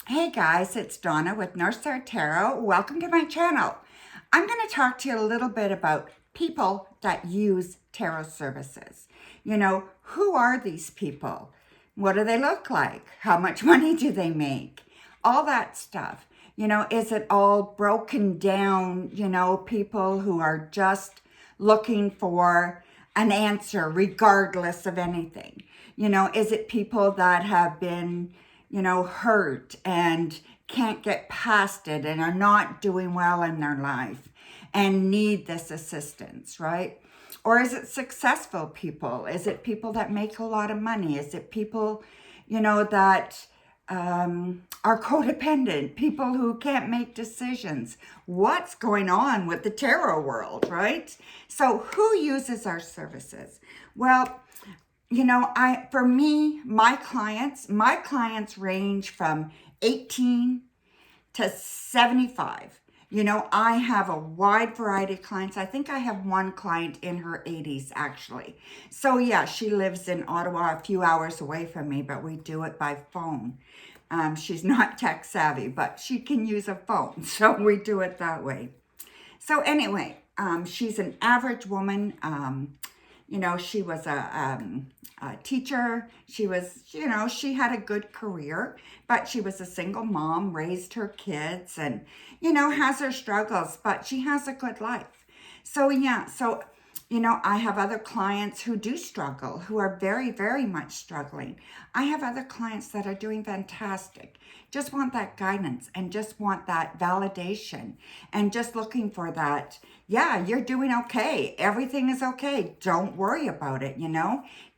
Hey guys, it's Donna with North Star Tarot. Welcome to my channel. I'm going to talk to you a little bit about people that use tarot services. Who are these people? What do they look like? How much money do they make? All that stuff. Is it all broken down, people who are just looking for an answer regardless of anything? Is it people that have been hurt and can't get past it and are not doing well in their life and need this assistance, right? Or is it successful people? Is it people that make a lot of money? Is it people, that are codependent, people who can't make decisions? What's going on with the tarot world, right? So who uses our services? Well, for me, my clients range from 18 to 75. I have a wide variety of clients. I think I have one client in her 80s, actually. So yeah, she lives in Ottawa, a few hours away from me, but we do it by phone. She's not tech savvy, but she can use a phone. So we do it that way. So anyway, she's an average woman. She was a teacher. She was, she had a good career, but she was a single mom, raised her kids and, has her struggles, but she has a good life. So, yeah, I have other clients who do struggle, who are very, very much struggling. I have other clients that are doing fantastic, just want that guidance and just want that validation and just looking for that. Yeah, you're doing okay. Everything is okay. Don't worry about it,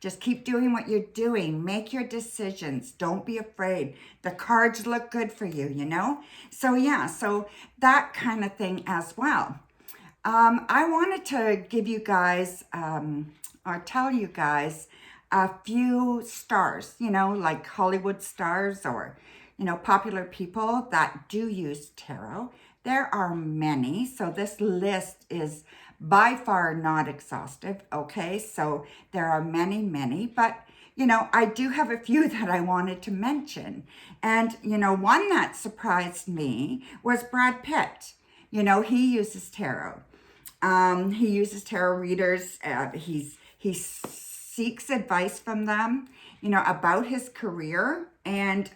Just keep doing what you're doing. Make your decisions. Don't be afraid. The cards look good for you, So yeah, so that kind of thing as well. I wanted to give you guys, or tell you guys a few stars, like Hollywood stars or, popular people that do use tarot. There are many, so this list is by far not exhaustive, okay? So there are many, many, but, I do have a few that I wanted to mention. And, one that surprised me was Brad Pitt. He uses tarot. He uses tarot readers. He seeks advice from them, about his career, and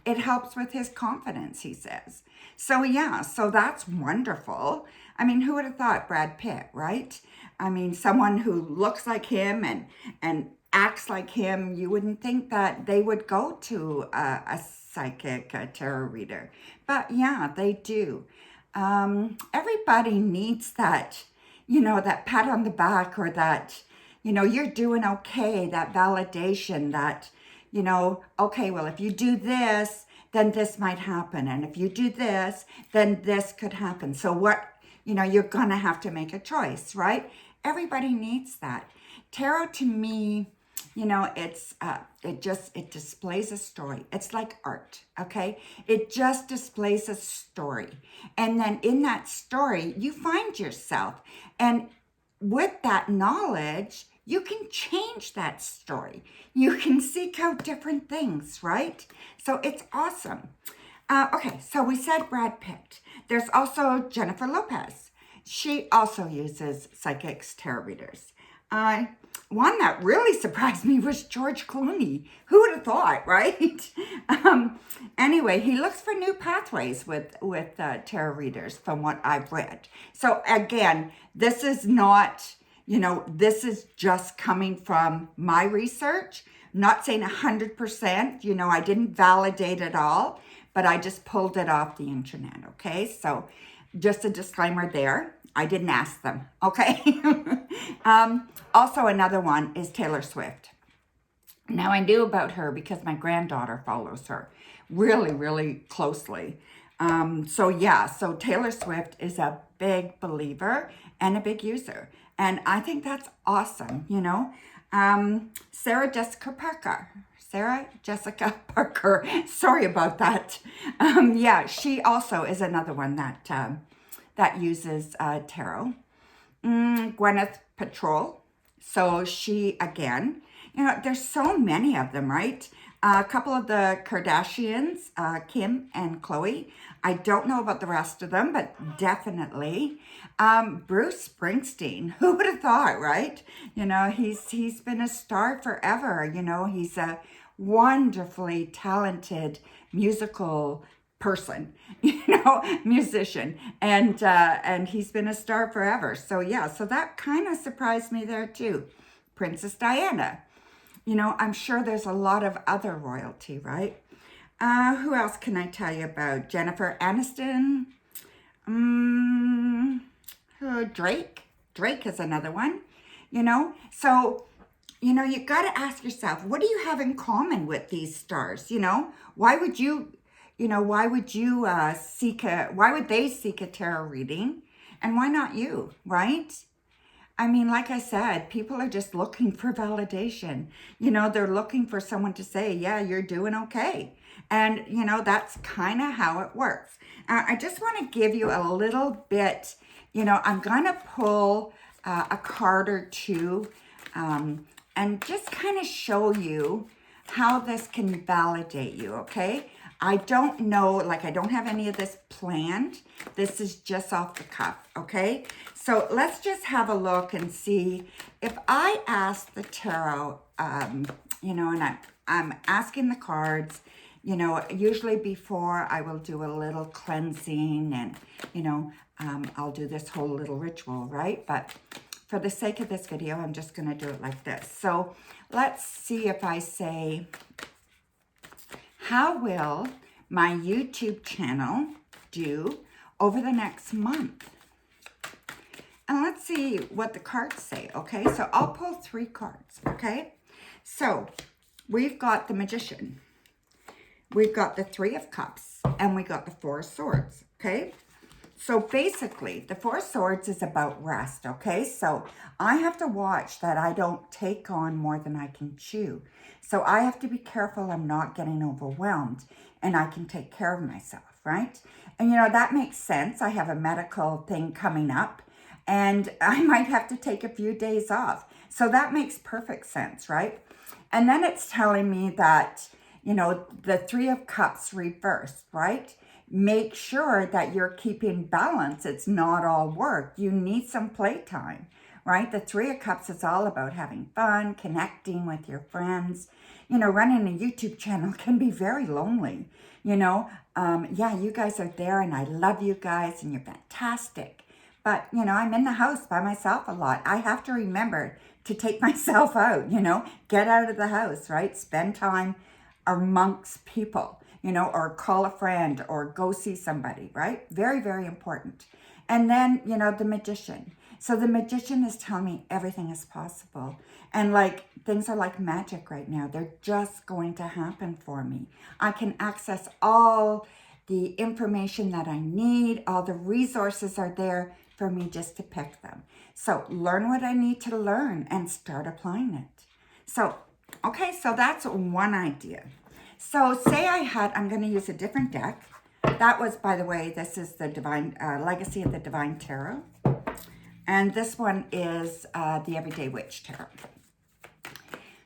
it helps with his confidence, he says. So yeah, so that's wonderful. I mean, who would have thought Brad Pitt, right? I mean, someone who looks like him and acts like him, you wouldn't think that they would go to a psychic, a tarot reader. But yeah, they do. Everybody needs that, that pat on the back or that, you're doing okay, that validation that, okay, well, if you do this, then this might happen. And if you do this, then this could happen. So what, you're going to have to make a choice, right? Everybody needs that. Tarot to me, it displays a story. It's like art, okay? It just displays a story. And then in that story, you find yourself. And with that knowledge, you can change that story. You can seek out different things, right? So it's awesome. Okay, so we said Brad Pitt. There's also Jennifer Lopez. She also uses psychics, tarot readers. One that really surprised me was George Clooney. Who would have thought, right? Anyway, he looks for new pathways with tarot readers from what I've read. So again, this is not, this is just coming from my research. I'm not saying 100%, I didn't validate it all, but I just pulled it off the internet, okay? So just a disclaimer there. I didn't ask them, okay? Also, another one is Taylor Swift. Now, I knew about her because my granddaughter follows her really, really closely. So Taylor Swift is a big believer and a big user. And I think that's awesome, Sarah Jessica Parker. Sorry about that. She also is another one that uses tarot. Gwyneth Paltrow. So she, again, there's so many of them, right? A couple of the Kardashians, Kim and Khloe. I don't know about the rest of them, but definitely. Bruce Springsteen, who would have thought, right? You know, he's been a star forever. You know, he's a wonderfully talented musical person, you know, musician, and he's been a star forever. So yeah, so that kind of surprised me there too. Princess Diana. You know, I'm sure there's a lot of other royalty, right? Who else can I tell you about? Jennifer Aniston. Drake. Drake is another one, you know? So, you know, you got to ask yourself, what do you have in common with these stars? You know, why would you, why would they seek a tarot reading? And why not you, right? I mean, like I said, people are just looking for validation. You know, they're looking for someone to say, yeah, you're doing okay. And, you know, that's kind of how it works. I just want to give you a little bit, you know, I'm going to pull a card or two and just kind of show you how this can validate you, okay? I don't know, like I don't have any of this planned. This is just off the cuff, okay? So let's just have a look and see if I ask the tarot, you know, and I'm asking the cards, you know, usually before I will do a little cleansing and, you know, I'll do this whole little ritual, right? But for the sake of this video, I'm just going to do it like this. So let's see if I say, how will my YouTube channel do over the next month? And let's see what the cards say, okay? So I'll pull 3 cards, okay? So we've got the Magician. We've got the 3 of Cups. And we got the 4 of Swords, okay? So basically, the 4 of Swords is about rest, okay? So I have to watch that I don't take on more than I can chew. So I have to be careful I'm not getting overwhelmed and I can take care of myself, right? And, you know, that makes sense. I have a medical thing coming up and I might have to take a few days off. So that makes perfect sense, right? And then it's telling me that, you know, the 3 of Cups reversed, right? Make sure that you're keeping balance. It's not all work. You need some playtime, right? The 3 of Cups is all about having fun, connecting with your friends. You know, running a YouTube channel can be very lonely, you know. Yeah, you guys are there and I love you guys and you're fantastic. But, you know, I'm in the house by myself a lot. I have to remember to take myself out, you know, get out of the house, right? Spend time amongst people, you know, or call a friend or go see somebody, right? Very, very important. And then, you know, the Magician. So the Magician is telling me everything is possible. And like, things are like magic right now. They're just going to happen for me. I can access all the information that I need. All the resources are there for me just to pick them. So learn what I need to learn and start applying it. So, okay, so that's one idea. So say I'm going to use a different deck. That was, by the way, this is the Legacy of the Divine Tarot. And this one is the Everyday Witch Tarot.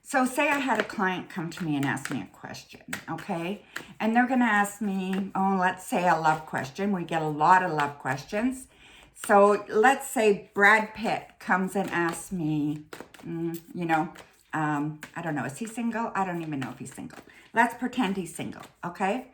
So say I had a client come to me and ask me a question, okay? And they're going to ask me, oh, let's say a love question. We get a lot of love questions. So let's say Brad Pitt comes and asks me, you know, I don't know, is he single? I don't even know if he's single. Let's pretend he's single, okay?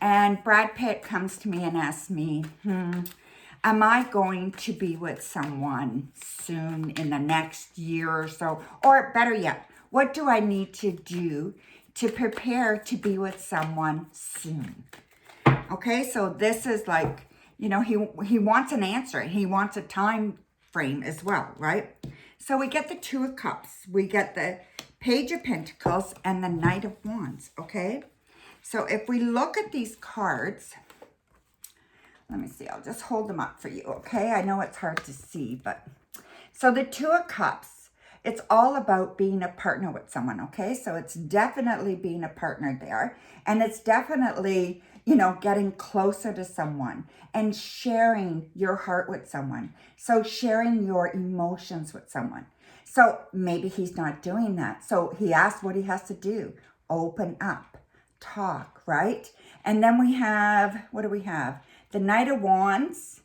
And Brad Pitt comes to me and asks me, am I going to be with someone soon in the next year or so? Or better yet, what do I need to do to prepare to be with someone soon? Okay, so this is like, you know, he wants an answer. He wants a time frame as well, right? So we get the 2 of Cups. We get the Page of Pentacles and the Knight of Wands, okay? So if we look at these cards, let me see. I'll just hold them up for you, okay? I know it's hard to see, but... So the 2 of Cups, it's all about being a partner with someone, okay? So it's definitely being a partner there. And it's definitely, you know, getting closer to someone and sharing your heart with someone. So sharing your emotions with someone. So maybe he's not doing that. So he asked what he has to do. Open up. talk, right? And then we have, what do we have? The Knight of Wands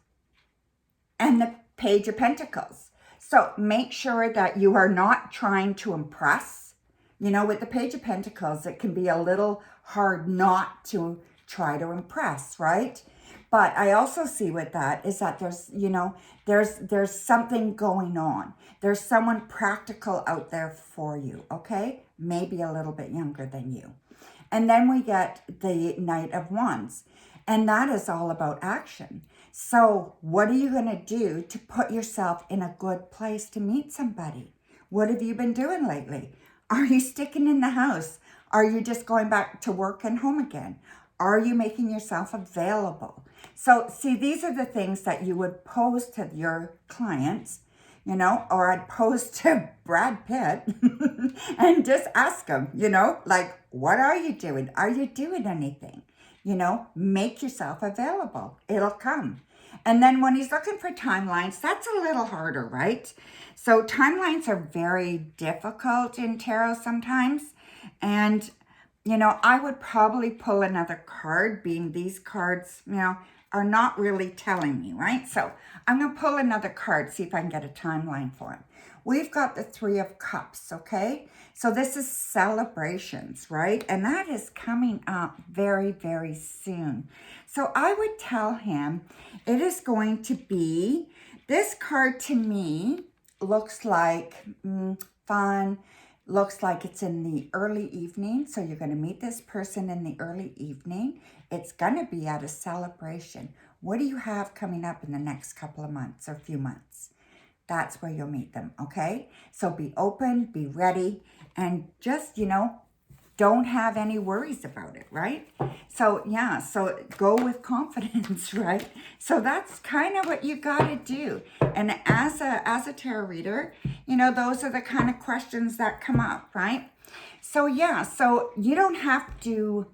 and the Page of Pentacles. So make sure that you are not trying to impress. You know, with the Page of Pentacles, it can be a little hard not to try to impress, right? But I also see with that is that there's, you know, there's something going on. There's someone practical out there for you, okay? Maybe a little bit younger than you. And then we get the Knight of Wands, and that is all about action. So what are you going to do to put yourself in a good place to meet somebody? What have you been doing lately? Are you sticking in the house? Are you just going back to work and home again? Are you making yourself available? So see, these are the things that you would pose to your clients, you know, or I'd pose to Brad Pitt and just ask him, you know, like, what are you doing? Are you doing anything? You know, make yourself available. It'll come. And then when he's looking for timelines, that's a little harder, right? So timelines are very difficult in tarot sometimes. And, you know, I would probably pull another card, being these cards, you know, are not really telling me, right? So I'm going to pull another card, see if I can get a timeline for him. We've got the Three of Cups, okay? So this is celebrations, right? And that is coming up very, very soon. So I would tell him it is going to be, this card to me looks like fun, looks like it's in the early evening. So you're going to meet this person in the early evening. It's going to be at a celebration. What do you have coming up in the next couple of months or few months? That's where you'll meet them, okay? So be open, be ready, and just, you know, don't have any worries about it, right? So, yeah, so go with confidence, right? So that's kind of what you got to do. And as a tarot reader, you know, those are the kind of questions that come up, right? So, yeah, so you don't have to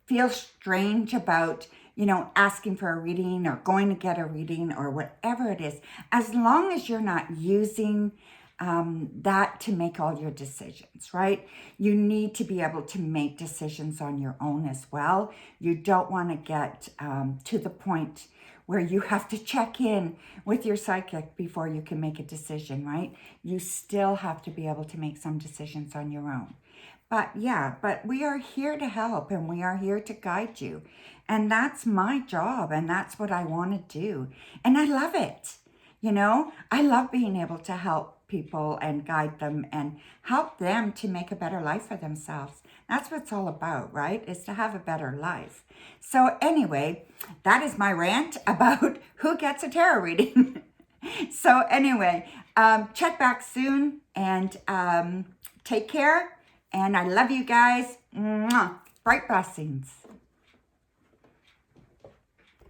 feel strange about, you know, asking for a reading or going to get a reading or whatever it is, as long as you're not using that to make all your decisions, right? You need to be able to make decisions on your own as well. You don't want to get to the point where you have to check in with your psychic before you can make a decision, right? You still have to be able to make some decisions on your own. But yeah, but we are here to help and we are here to guide you. And that's my job and that's what I want to do. And I love it. You know, I love being able to help people and guide them and help them to make a better life for themselves. That's what it's all about, right? Is to have a better life. So anyway, that is my rant about who gets a tarot reading. So anyway, check back soon and take care. And I love you guys. Mwah. Bright blessings.